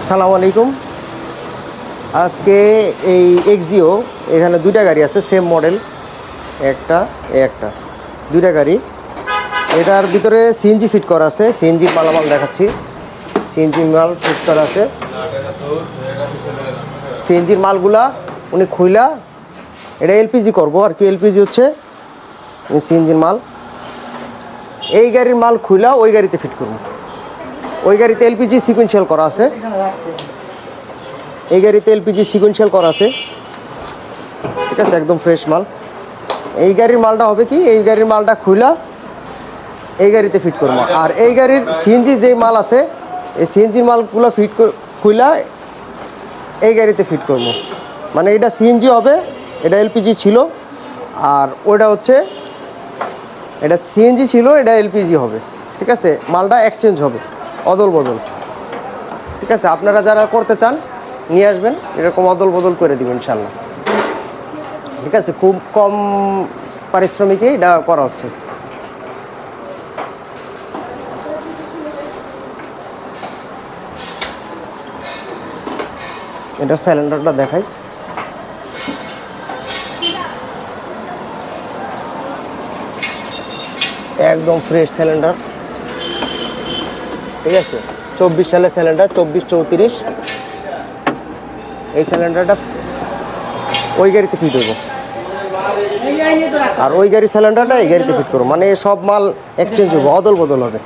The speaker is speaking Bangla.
আসসালামু আলাইকুম। আজকে এই এক্সিও এখানে দুইটা গাড়ি আছে, সেম মডেল, একটা দুইটা গাড়ি। এটার ভিতরে সিএনজি ফিট করা আছে, সিএনজির মালামাল দেখাচ্ছি। সিএনজি মাল ফিট করা আছে। সিএনজির মালগুলা উনি খুইলা এটা এলপিজি করবো আর কি। এলপিজি হচ্ছে সিএনজির মাল। এই গাড়ির মাল খুইলা ওই গাড়িতে ফিট করবো। ওই গাড়িতে এলপিজি সিকুয়েন্সিয়াল করা আছে, এই গাড়িতে এলপিজি সিকুয়েন্সিয়াল করা আছে, ঠিক আছে, একদম ফ্রেশ মাল। এই গাড়ির মালটা হবে কি, এই গাড়ির মালটা খুইলা এই গাড়িতে ফিট করবো। আর এই গাড়ির সিএনজি যে মাল আছে, এই সিএনজির মালগুলো খুইলা এই গাড়িতে ফিট করবো। মানে এটা সিএনজি হবে, এটা এলপিজি ছিল, আর ওটা হচ্ছে এটা সিএনজি ছিল, এটা এলপিজি হবে, ঠিক আছে। মালটা এক্সচেঞ্জ হবে, অদল বদল, ঠিক আছে। আপনারা যারা করতে চান নিয়ে আসবেন, এরকম অদল বদল করে দিবেন ইনশাল্লাহ, ঠিক আছে। খুব কম পারিশ্রমিকে এটা করা হচ্ছে। এটার সিলিন্ডারটা দেখাই। একদম ফ্রেশ সিলিন্ডার, ঠিক আছে। 24 সালের সিলিন্ডার, 24-34। এই সিলিন্ডারটা ওই গাড়িতে ফিট হইব, আর ওই গাড়ির সিলিন্ডারটা এই গাড়িতে ফিট করবো। মানে সব মাল এক্সচেঞ্জ হবো, অদল বদল হবে।